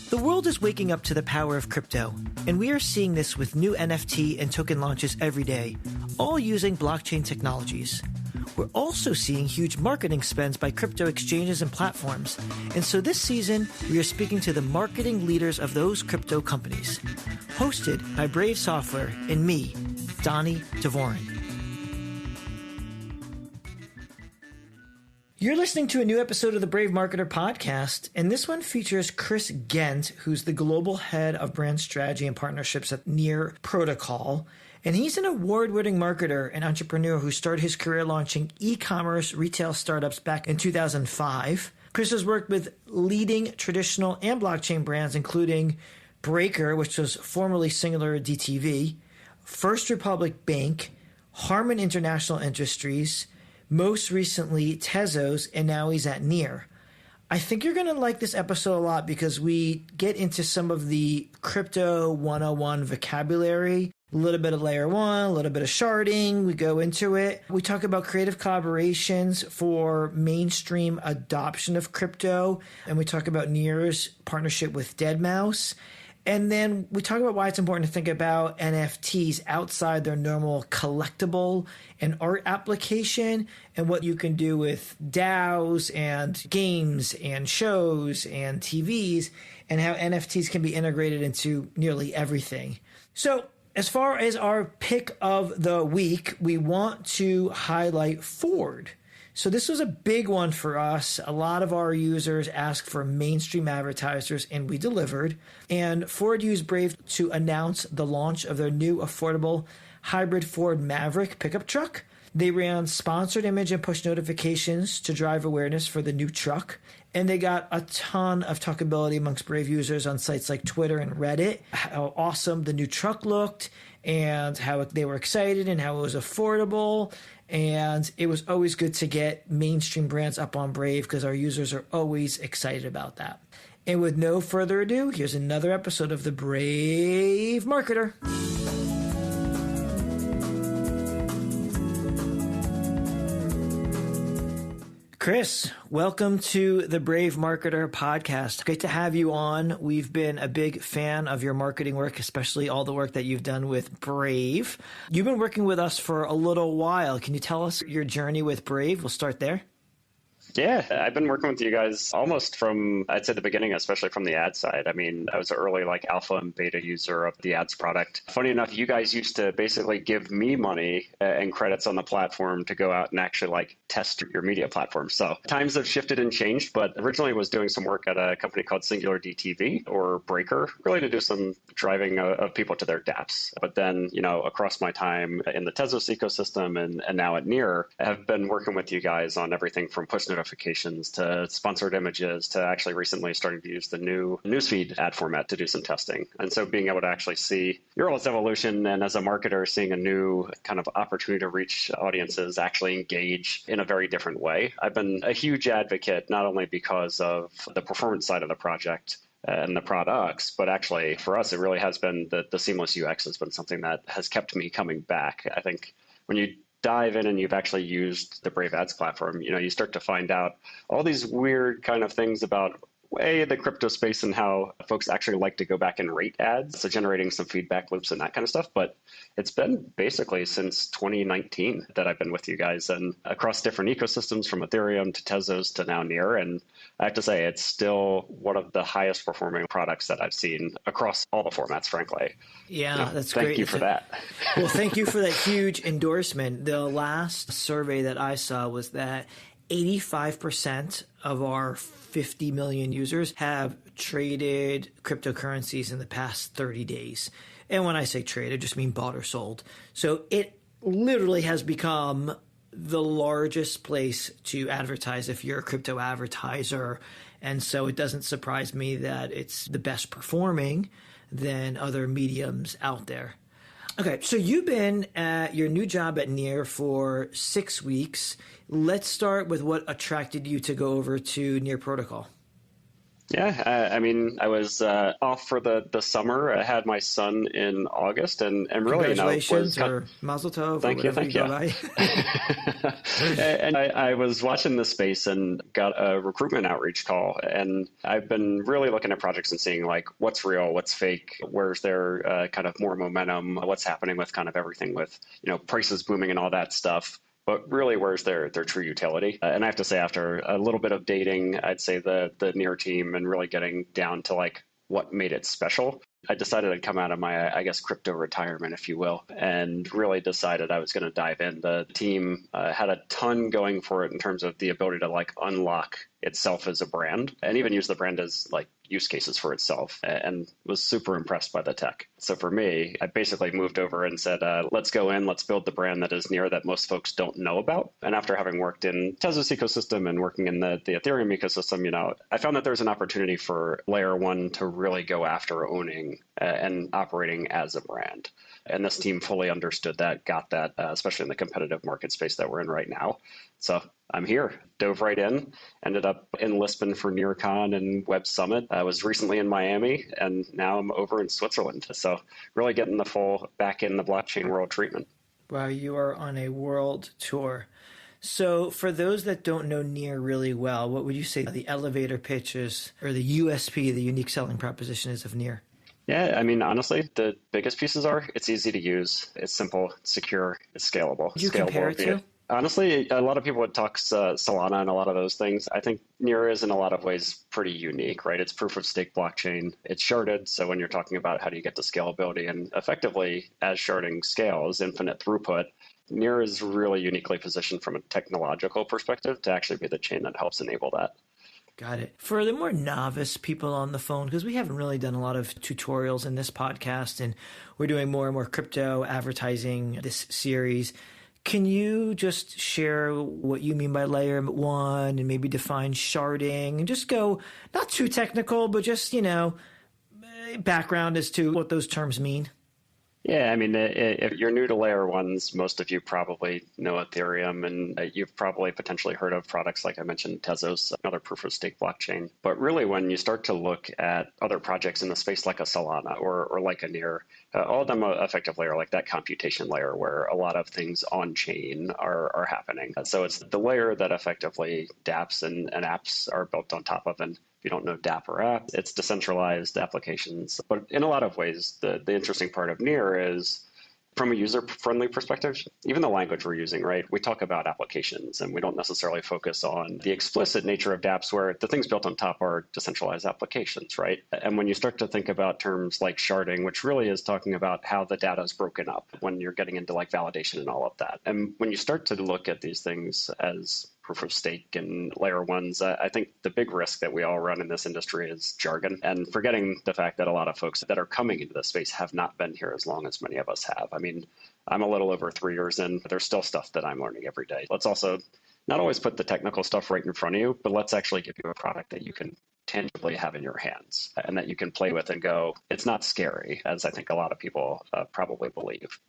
The world is waking up to the power of crypto, and we are seeing this with new NFT and token launches every day, all using blockchain technologies. We're also seeing huge marketing spends by crypto exchanges and platforms, and so this season, we are speaking to the marketing leaders of those crypto companies. Hosted by Brave Software and me, Donnie Dvorin. You're listening to a new episode of the Brave Marketer podcast, and this one features Chris Ghent, who's the global head of brand strategy and partnerships at Near Protocol. And he's an award-winning marketer and entrepreneur who started his career launching e-commerce retail startups back in 2005. Chris has worked with leading traditional and blockchain brands, including Breaker, which was formerly SingularDTV, First Republic Bank, Harman International Industries, most recently Tezos, and now he's at Near. I think you're going to like this episode a lot because we get into some of the crypto 101 vocabulary, a little bit of layer one, a little bit of sharding. We go into it. We talk about creative collaborations for mainstream adoption of crypto, and we talk about Near's partnership with deadmau5. And then we talk about why it's important to think about NFTs outside their normal collectible and art application, and what you can do with DAOs and games and shows and TVs, and how NFTs can be integrated into nearly everything. So as far as our pick of the week, we want to highlight Ford. So this was a big one for us. A lot of our users asked for mainstream advertisers, and we delivered. And Ford used Brave to announce the launch of their new affordable hybrid Ford Maverick pickup truck. They ran sponsored image and push notifications to drive awareness for the new truck. And they got a ton of talkability amongst Brave users on sites like Twitter and Reddit, how awesome the new truck looked and how they were excited and how it was affordable. And it was always good to get mainstream brands up on Brave because our users are always excited about that. And with no further ado, here's another episode of the Brave Marketer. Chris, welcome to the Brave Marketer podcast. Great to have you on. We've been a big fan of your marketing work, especially all the work that you've done with Brave. You've been working with us for a little while. Can you tell us your journey with Brave? We'll start there. Yeah, I've been working with you guys almost from, I'd say the beginning, especially from the ad side. I mean, I was an early alpha and beta user of the ads product. Funny enough, you guys used to basically give me money and credits on the platform to go out and actually test your media platform. So times have shifted and changed, but originally I was doing some work at a company called SingularDTV or Breaker, really to do some driving of people to their dApps. But then, across my time in the Tezos ecosystem and now at Near, I have been working with you guys on everything from push notifications to sponsored images to actually recently starting to use the new newsfeed ad format to do some testing. And so being able to actually see your all's evolution, and as a marketer, seeing a new kind of opportunity to reach audiences, actually engage in a very different way. I've been a huge advocate, not only because of the performance side of the project and the products, but actually for us, it really has been the seamless UX has been something that has kept me coming back. I think when you dive in and you've actually used the Brave Ads platform, you start to find out all these weird kind of things about the crypto space and how folks actually like to go back and rate ads, so generating some feedback loops and that kind of stuff. But it's been basically since 2019 that I've been with you guys and across different ecosystems from Ethereum to Tezos to now Near. And I have to say, it's still one of the highest performing products that I've seen across all the formats, frankly. Yeah, that's great. Thank you for that. Well, thank you for that huge endorsement. The last survey that I saw was that 85% of our 50 million users have traded cryptocurrencies in the past 30 days. And when I say trade, I just mean bought or sold. So it literally has become the largest place to advertise if you're a crypto advertiser. And so it doesn't surprise me that it's the best performing than other mediums out there. Okay, so you've been at your new job at Near for 6 weeks. Let's start with what attracted you to go over to Near Protocol. Yeah, I mean, I was off for the summer. I had my son in August, and really, was Congratulations, or Mazel Tov, or whatever you thank you. go by. And I was watching this space and got a recruitment outreach call, and I've been really looking at projects and seeing like what's real, what's fake, where's there kind of more momentum, what's happening with kind of everything with prices booming and all that stuff. But really, where's their true utility? And I have to say, after a little bit of dating, I'd say the near team and really getting down to like what made it special, I decided I'd come out of my, I guess, crypto retirement, if you will, and really decided I was going to dive in. The team had a ton going for it in terms of the ability to like unlock itself as a brand and even use the brand as like use cases for itself, and was super impressed by the tech. So for me, I basically moved over and said, let's go in, let's build the brand that is Near that most folks don't know about. And after having worked in Tezos ecosystem and working in the Ethereum ecosystem, I found that there's an opportunity for layer one to really go after owning and operating as a brand. And this team fully understood that, got that, especially in the competitive market space that we're in right now. So I'm here, dove right in, ended up in Lisbon for NearCon and Web Summit. I was recently in Miami, and now I'm over in Switzerland. So really getting the full back in the blockchain world treatment. Wow, you are on a world tour. So for those that don't know Near really well, what would you say the elevator pitch is, or the USP, the unique selling proposition is of Near? Yeah, I mean, honestly, the biggest pieces are it's easy to use, it's simple, it's secure, it's scalable. Would you compare it to? Honestly, a lot of people would talk Solana and a lot of those things. I think Near is in a lot of ways pretty unique, right? It's proof of stake blockchain. It's sharded. So when you're talking about how do you get to scalability and effectively as sharding scales, infinite throughput, Near is really uniquely positioned from a technological perspective to actually be the chain that helps enable that. Got it. For the more novice people on the phone, because we haven't really done a lot of tutorials in this podcast, and we're doing more and more crypto advertising this series, can you just share what you mean by layer one and maybe define sharding and just go not too technical, but just, background as to what those terms mean? Yeah, I mean, if you're new to layer ones, most of you probably know Ethereum, and you've probably potentially heard of products like I mentioned, Tezos, another proof of stake blockchain. But really, when you start to look at other projects in the space like a Solana or like a Near, all of them effectively are like that computation layer where a lot of things on chain are happening. So it's the layer that effectively dApps and apps are built on top of. And if you don't know dApp or app, it's decentralized applications. But in a lot of ways, the interesting part of Near is from a user-friendly perspective, even the language we're using, right? We talk about applications, and we don't necessarily focus on the explicit nature of dApps where the things built on top are decentralized applications, right? And when you start to think about terms like sharding, which really is talking about how the data is broken up when you're getting into like validation and all of that. And when you start to look at these things as proof of stake and layer ones, I think the big risk that we all run in this industry is jargon, and forgetting the fact that a lot of folks that are coming into this space have not been here as long as many of us have. I mean, I'm a little over 3 years in, but there's still stuff that I'm learning every day. Let's also not always put the technical stuff right in front of you, but let's actually give you a product that you can tangibly have in your hands and that you can play with and go, it's not scary, as I think a lot of people probably believe.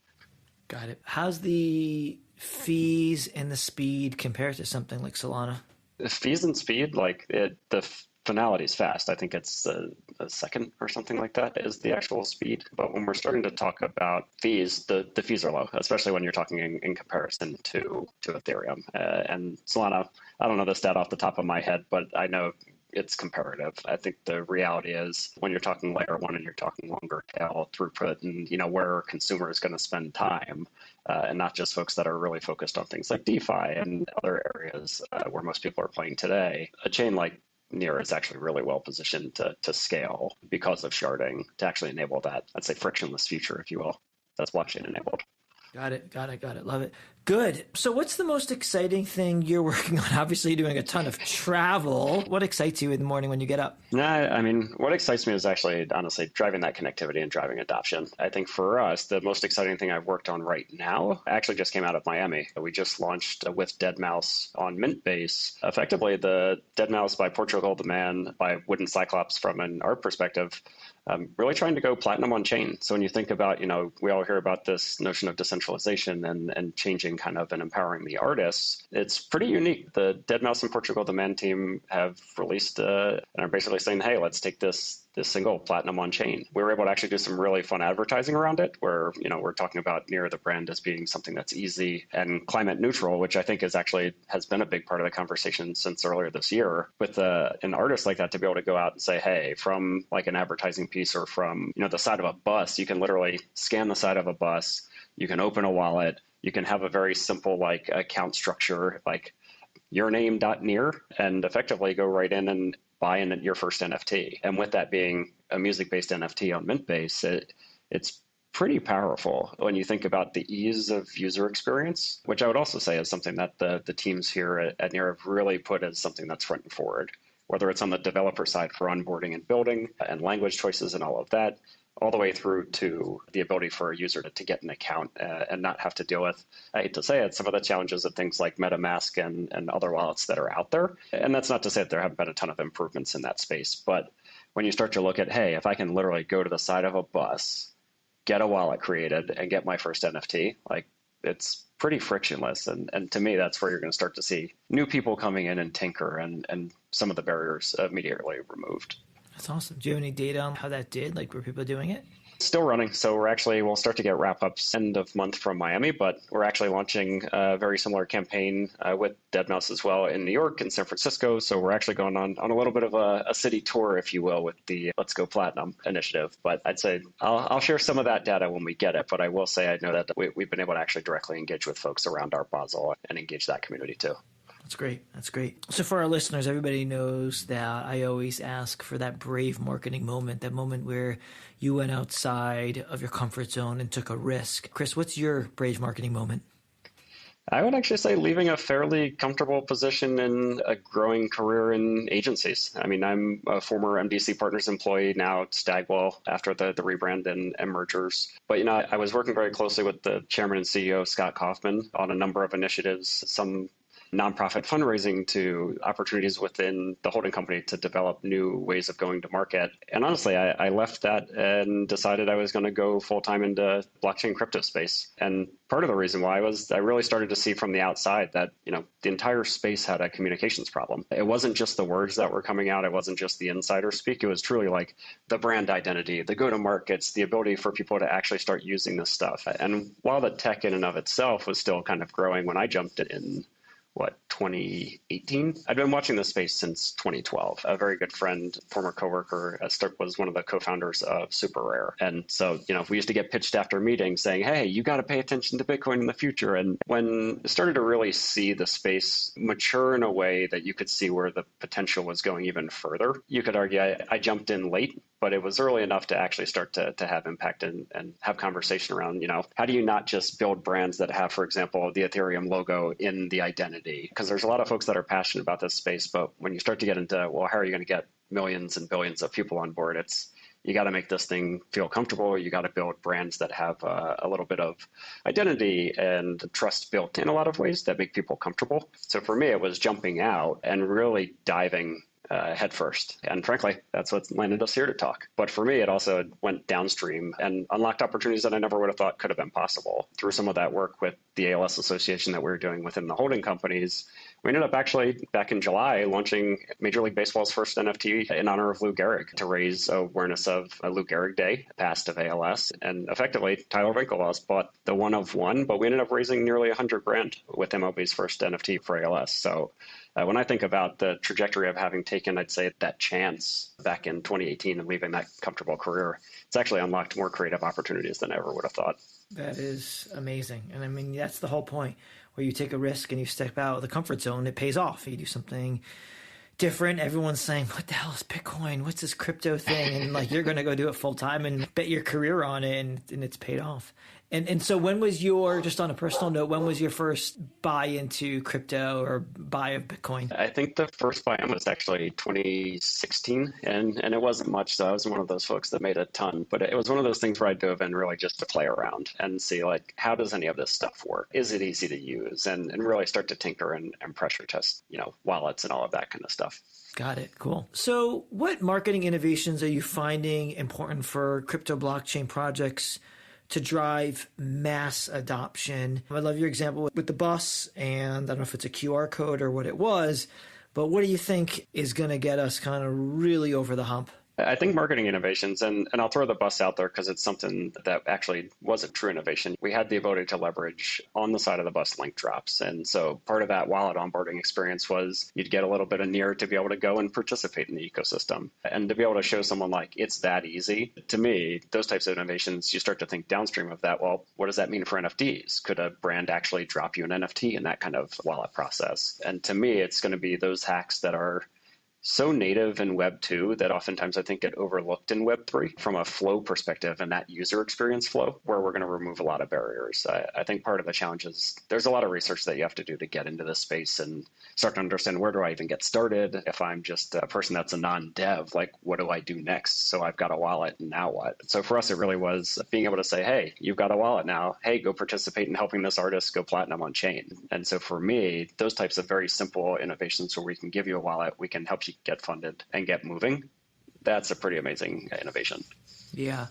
Got it. How's the fees and the speed compared to something like Solana? The fees and speed, the finality is fast. I think it's a second or something like that is the actual speed. But when we're starting to talk about fees, the fees are low, especially when you're talking in comparison to Ethereum. And Solana, I don't know the stat off the top of my head, but I know it's comparative. I think the reality is when you're talking layer one and you're talking longer tail throughput and, where a consumer is going to spend time, and not just folks that are really focused on things like DeFi and other areas where most people are playing today, a chain like Near is actually really well positioned to scale because of sharding to actually enable that, I'd say, frictionless future, if you will, that's blockchain enabled. Got it. Love it. Good. So what's the most exciting thing you're working on? Obviously, you're doing a ton of travel. What excites you in the morning when you get up? I mean, what excites me is actually, honestly, driving that connectivity and driving adoption. I think for us, the most exciting thing I've worked on right now actually just came out of Miami. We just launched with deadmau5 on Mintbase. Effectively, the deadmau5 by Portugal the Man by Wooden Cyclops from an art perspective, really trying to go platinum on chain. So when you think about, we all hear about this notion of decentralized decentralization and changing kind of and empowering the artists, it's pretty unique. The Dead Mouse in Portugal Demand team have released and are basically saying, hey, let's take this single platinum on chain. We were able to actually do some really fun advertising around it where, we're talking about Near the brand as being something that's easy and climate neutral, which I think has been a big part of the conversation since earlier this year. With an artist like that to be able to go out and say, hey, from like an advertising piece or from, the side of a bus, you can literally scan the side of a bus, you can open a wallet, you can have a very simple like account structure, like your name.near, and effectively go right in and buy in your first NFT. And with that being a music-based NFT on Mintbase, it's pretty powerful when you think about the ease of user experience, which I would also say is something that the teams here at Near have really put as something that's front and forward, whether it's on the developer side for onboarding and building and language choices and all of that, all the way through to the ability for a user to get an account and not have to deal with, I hate to say it, some of the challenges of things like MetaMask and other wallets that are out there. And that's not to say that there haven't been a ton of improvements in that space. But when you start to look at, hey, if I can literally go to the side of a bus, get a wallet created, and get my first NFT, like it's pretty frictionless. And to me, that's where you're going to start to see new people coming in and tinker and some of the barriers immediately removed. That's awesome. Do you have any data on how that did? Like, were people doing it? Still running. So we'll start to get wrap-ups end of month from Miami, but we're actually launching a very similar campaign with Dead Mouse as well in New York and San Francisco. So we're actually going on a little bit of a city tour, if you will, with the Let's Go Platinum initiative. But I'd say I'll share some of that data when we get it. But I will say I know that we've been able to actually directly engage with folks around Art Basel and engage that community too. That's great. That's great. So for our listeners, everybody knows that I always ask for that brave marketing moment, that moment where you went outside of your comfort zone and took a risk. Chris, what's your brave marketing moment? I would actually say leaving a fairly comfortable position in a growing career in agencies. I mean, I'm a former MDC Partners employee now at Stagwell after the rebrand and mergers. But, I was working very closely with the chairman and CEO, Scott Kaufman, on a number of initiatives, some nonprofit fundraising to opportunities within the holding company to develop new ways of going to market. And honestly, I left that and decided I was going to go full time into blockchain crypto space. And part of the reason why was I really started to see from the outside that, the entire space had a communications problem. It wasn't just the words that were coming out. It wasn't just the insider speak. It was truly like the brand identity, the go-to-markets, the ability for people to actually start using this stuff. And while the tech in and of itself was still kind of growing when I jumped in, 2018? I'd been watching this space since 2012. A very good friend, former coworker, was one of the co-founders of Super Rare. And so, we used to get pitched after meetings saying, hey, you got to pay attention to Bitcoin in the future. And when I started to really see the space mature in a way that you could see where the potential was going even further, you could argue I jumped in late, but it was early enough to actually start to have impact and have conversation around, how do you not just build brands that have, for example, the Ethereum logo in the identity? Because there's a lot of folks that are passionate about this space, but when you start to get into, well, how are you going to get millions and billions of people on board? You got to make this thing feel comfortable. You got to build brands that have a little bit of identity and trust built in a lot of ways that make people comfortable. So for me, it was jumping out and really diving head first. And frankly, that's what landed us here to talk. But for me, it also went downstream and unlocked opportunities that I never would have thought could have been possible. Through some of that work with the ALS Association that we were doing within the holding companies, we ended up actually back in July launching Major League Baseball's first NFT in honor of Lou Gehrig to raise awareness of Lou Gehrig Day, past of ALS. And effectively, Tyler Winklevoss bought the one of one, but we ended up raising nearly $100,000 with MLB's first NFT for ALS. So when I think about the trajectory of having taken, I'd say, that chance back in 2018 and leaving that comfortable career, it's actually unlocked more creative opportunities than I ever would have thought. That is amazing. And I mean, that's the whole point, where you take a risk and you step out of the comfort zone, it pays off. You do something different. Everyone's saying, what the hell is Bitcoin? What's this crypto thing? And like, you're going to go do it full time and bet your career on it, and it's paid off. And so when was just on a personal note, when was your first buy into crypto or buy of Bitcoin? I think the first buy-in was actually 2016, and it wasn't much, so I was one of those folks that made a ton. But it was one of those things where I dove in really just to play around and see, like, how does any of this stuff work? Is it easy to use? And really start to tinker and pressure test, wallets and all of that kind of stuff. Got it. Cool. So what marketing innovations are you finding important for crypto blockchain projects to drive mass adoption. I love your example with the bus, and I don't know if it's a QR code or what it was, but what do you think is going to get us kind of really over the hump? I think marketing innovations, and I'll throw the bus out there because it's something that actually was a true innovation. We had the ability to leverage on the side of the bus link drops. And so part of that wallet onboarding experience was you'd get a little bit of near to be able to go and participate in the ecosystem. And to be able to show someone like it's that easy, to me, those types of innovations, you start to think downstream of that. Well, what does that mean for NFTs? Could a brand actually drop you an NFT in that kind of wallet process? And to me, it's going to be those hacks that are so native in Web 2 that oftentimes I think get overlooked in Web 3 from a flow perspective and that user experience flow, where we're going to remove a lot of barriers. I think part of the challenge is there's a lot of research that you have to do to get into this space and start to understand where do I even get started. If I'm just a person that's a non-dev, like what do I do next? So I've got a wallet, and now what? So for us, it really was being able to say, hey, you've got a wallet now. Hey, go participate in helping this artist go platinum on chain. And so for me, those types of very simple innovations where we can give you a wallet, we can help you get funded and get moving. That's a pretty amazing innovation. Yeah.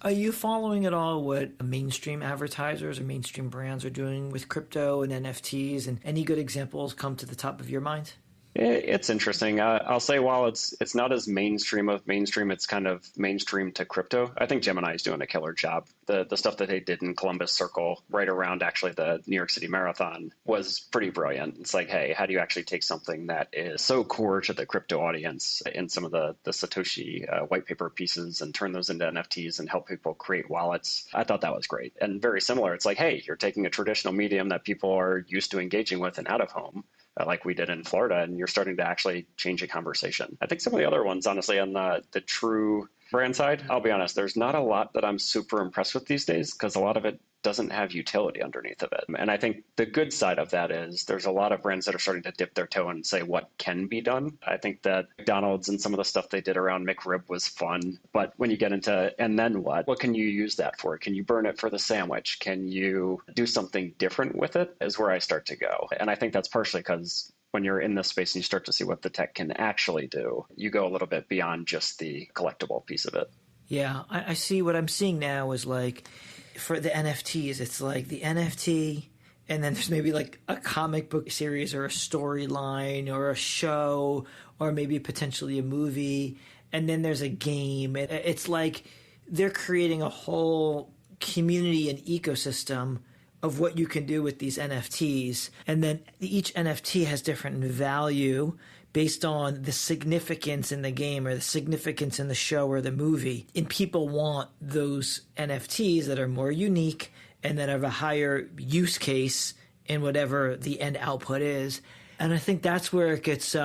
Are you following at all what mainstream advertisers or mainstream brands are doing with crypto and NFTs? And any good examples come to the top of your mind? It's interesting. I'll say while it's not as mainstream of mainstream, it's kind of mainstream to crypto. I think Gemini is doing a killer job. The stuff that they did in Columbus Circle right around actually the New York City Marathon was pretty brilliant. It's like, hey, how do you actually take something that is so core to the crypto audience in some of the Satoshi white paper pieces and turn those into NFTs and help people create wallets? I thought that was great. And very similar, it's like, hey, you're taking a traditional medium that people are used to engaging with and out of home, like we did in Florida, and you're starting to actually change a conversation. I think some of the other ones, honestly, on the true brand side, I'll be honest, there's not a lot that I'm super impressed with these days because a lot of it doesn't have utility underneath of it. And I think the good side of that is there's a lot of brands that are starting to dip their toe and say what can be done. I think that McDonald's and some of the stuff they did around McRib was fun. But when you get into, and then what? What can you use that for? Can you burn it for the sandwich? Can you do something different with it? Is where I start to go. And I think that's partially because when you're in this space and you start to see what the tech can actually do, you go a little bit beyond just the collectible piece of it. Yeah, I see what I'm seeing now is like, for the NFTs, it's like the NFT, and then there's maybe like a comic book series or a storyline or a show or maybe potentially a movie, and then there's a game. It's like they're creating a whole community and ecosystem of what you can do with these NFTs, and then each NFT has different value based on the significance in the game or the significance in the show or the movie. And people want those NFTs that are more unique and that have a higher use case in whatever the end output is. And I think that's where it gets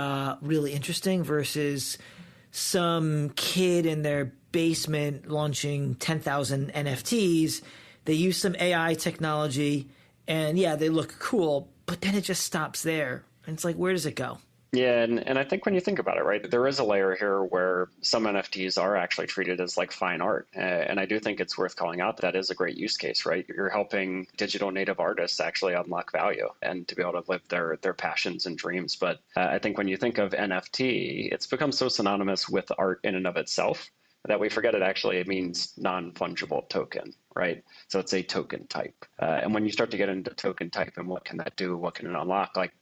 really interesting versus some kid in their basement launching 10,000 NFTs. They use some AI technology and yeah, they look cool, but then it just stops there. And it's like, where does it go? Yeah, and I think when you think about it, right, there is a layer here where some NFTs are actually treated as like fine art. And I do think it's worth calling out that is a great use case, right? You're helping digital native artists actually unlock value and to be able to live their passions and dreams. But I think when you think of NFT, it's become so synonymous with art in and of itself that we forget it means non-fungible token, right? So it's a token type. And when you start to get into token type and what can that do, what can it unlock, like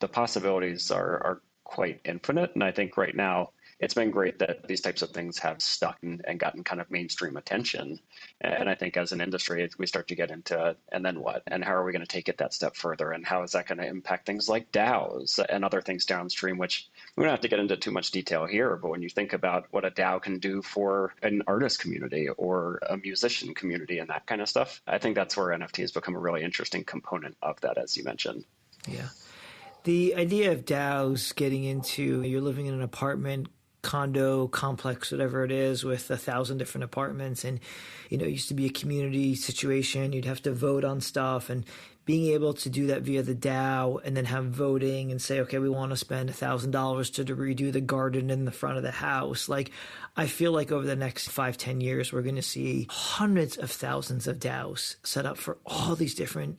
the possibilities are quite infinite. And I think right now it's been great that these types of things have stuck and gotten kind of mainstream attention. And I think as an industry, we start to get into, and then what? And how are we going to take it that step further? And how is that going to impact things like DAOs and other things downstream, which we don't have to get into too much detail here. But when you think about what a DAO can do for an artist community or a musician community and that kind of stuff, I think that's where NFT has become a really interesting component of that, as you mentioned. Yeah. The idea of DAOs getting into, you're living in an apartment, condo, complex, whatever it is, with 1,000 different apartments. And, it used to be a community situation. You'd have to vote on stuff, and being able to do that via the DAO and then have voting and say, okay, we want to spend $1,000 to redo the garden in the front of the house. Like, I feel like over the next 5-10 years, we're going to see hundreds of thousands of DAOs set up for all these different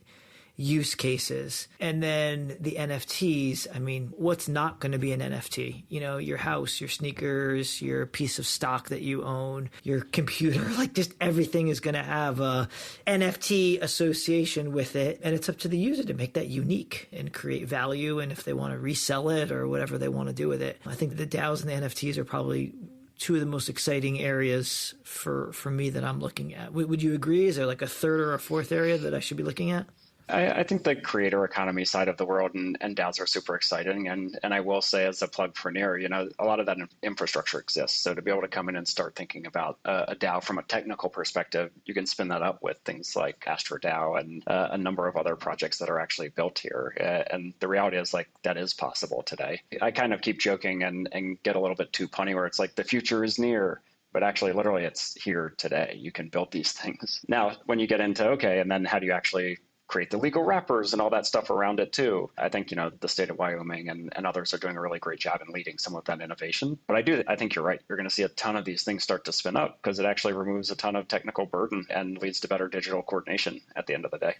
use cases. And then the NFTs, I mean, what's not going to be an NFT? You know, your house, your sneakers, your piece of stock that you own, your computer, like just everything is going to have a NFT association with it. And it's up to the user to make that unique and create value. And if they want to resell it or whatever they want to do with it. I think the DAOs and the NFTs are probably two of the most exciting areas for me that I'm looking at. Would you agree? Is there like a third or a fourth area that I should be looking at? I think the creator economy side of the world and DAOs are super exciting. And I will say, as a plug for Near, you know, a lot of that infrastructure exists. So to be able to come in and start thinking about a DAO from a technical perspective, you can spin that up with things like Astra DAO and a number of other projects that are actually built here. And the reality is, like, that is possible today. I kind of keep joking and get a little bit too punny where it's like the future is near. But actually, literally, it's here today. You can build these things. Now, when you get into, okay, and then how do you actually create the legal wrappers and all that stuff around it too? I think, you know, the state of Wyoming and others are doing a really great job in leading some of that innovation. But I think you're right. You're going to see a ton of these things start to spin up because it actually removes a ton of technical burden and leads to better digital coordination at the end of the day.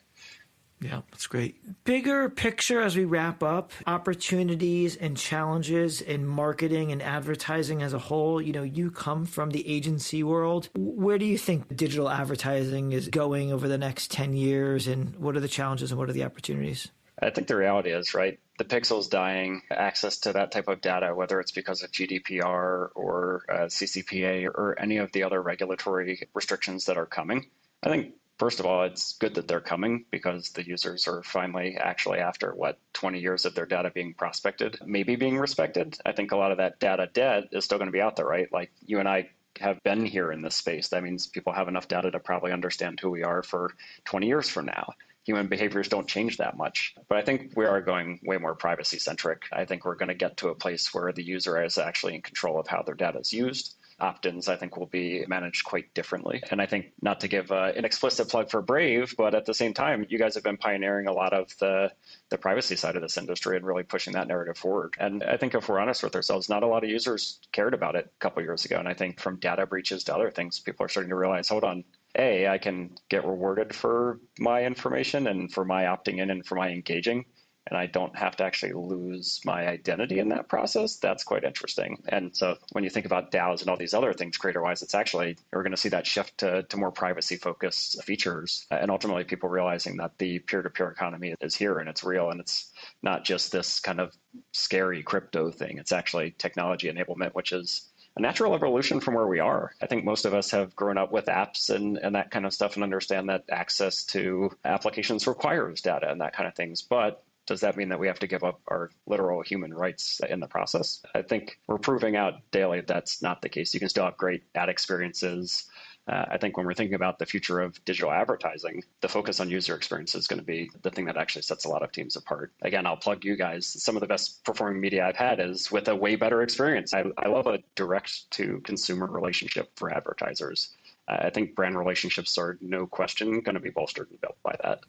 Yeah, that's great. Bigger picture as we wrap up, opportunities and challenges in marketing and advertising as a whole. You know, you come from the agency world. Where do you think digital advertising is going over the next 10 years? And what are the challenges and what are the opportunities? I think the reality is, right, the pixel's dying. Access to that type of data, whether it's because of GDPR or CCPA or any of the other regulatory restrictions that are coming. I think, first of all, it's good that they're coming because the users are finally actually, after 20 years of their data being prospected, maybe being respected. I think a lot of that data debt is still going to be out there, right? Like you and I have been here in this space. That means people have enough data to probably understand who we are for 20 years from now. Human behaviors don't change that much. But I think we are going way more privacy centric. I think we're going to get to a place where the user is actually in control of how their data is used. Opt-ins, I think, will be managed quite differently. And I think, not to give an explicit plug for Brave, but at the same time, you guys have been pioneering a lot of the privacy side of this industry and really pushing that narrative forward. And I think if we're honest with ourselves, not a lot of users cared about it a couple of years ago. And I think from data breaches to other things, people are starting to realize, hold on, I can get rewarded for my information and for my opting in and for my engaging. And I don't have to actually lose my identity in that process. That's quite interesting. And so when you think about DAOs and all these other things creator-wise, it's actually, we're going to see that shift to more privacy-focused features. And ultimately, people realizing that the peer-to-peer economy is here and it's real. And it's not just this kind of scary crypto thing. It's actually technology enablement, which is a natural evolution from where we are. I think most of us have grown up with apps and that kind of stuff and understand that access to applications requires data and that kind of things. But does that mean that we have to give up our literal human rights in the process? I think we're proving out daily that's not the case. You can still have great ad experiences. I think when we're thinking about the future of digital advertising, the focus on user experience is going to be the thing that actually sets a lot of teams apart. Again, I'll plug you guys. Some of the best performing media I've had is with a way better experience. I love a direct to consumer relationship for advertisers. I think brand relationships are no question going to be bolstered and built by that.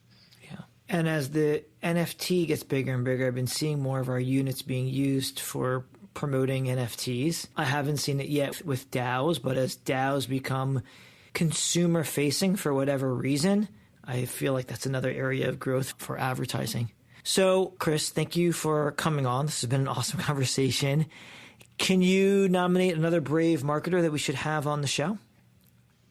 And as the NFT gets bigger and bigger, I've been seeing more of our units being used for promoting NFTs. I haven't seen it yet with DAOs, but as DAOs become consumer facing for whatever reason, I feel like that's another area of growth for advertising. So, Chris, thank you for coming on. This has been an awesome conversation. Can you nominate another brave marketer that we should have on the show?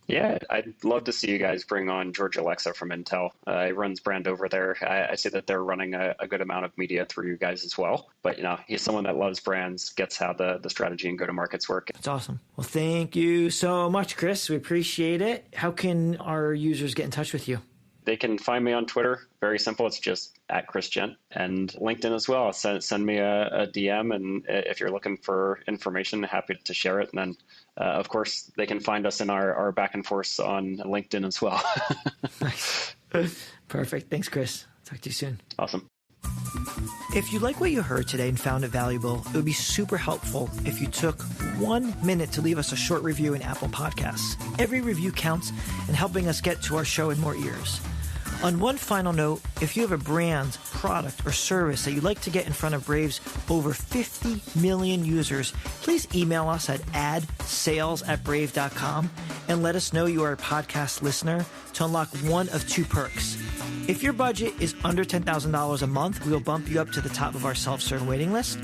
Yeah, I'd love to see you guys bring on George Alexa from Intel. He runs brand over there. I see that they're running a good amount of media through you guys as well. But, he's someone that loves brands, gets how the strategy and go-to-markets work. That's awesome. Well, thank you so much, Chris. We appreciate it. How can our users get in touch with you? They can find me on Twitter. Very simple. It's just @ChrisGent, and LinkedIn as well. Send me a DM, and if you're looking for information, happy to share it. And then, of course, they can find us in our back and forth on LinkedIn as well. Nice. Perfect. Thanks, Chris. Talk to you soon. Awesome. If you like what you heard today and found it valuable, it would be super helpful if you took 1 minute to leave us a short review in Apple Podcasts. Every review counts in helping us get to our show in more ears. On one final note, if you have a brand, product, or service that you'd like to get in front of Brave's over 50 million users, please email us at adsales@brave.com and let us know you are a podcast listener to unlock one of two perks. If your budget is under $10,000 a month, we'll bump you up to the top of our self-serve waiting list.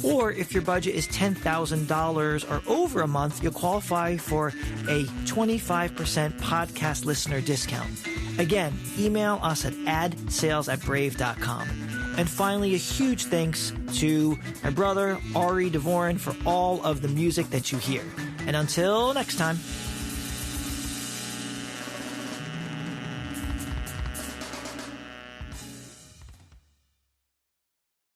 Or if your budget is $10,000 or over a month, you'll qualify for a 25% podcast listener discount. Again, email us at adsales@brave.com. And finally, a huge thanks to my brother, Ari Devoren, for all of the music that you hear. And until next time.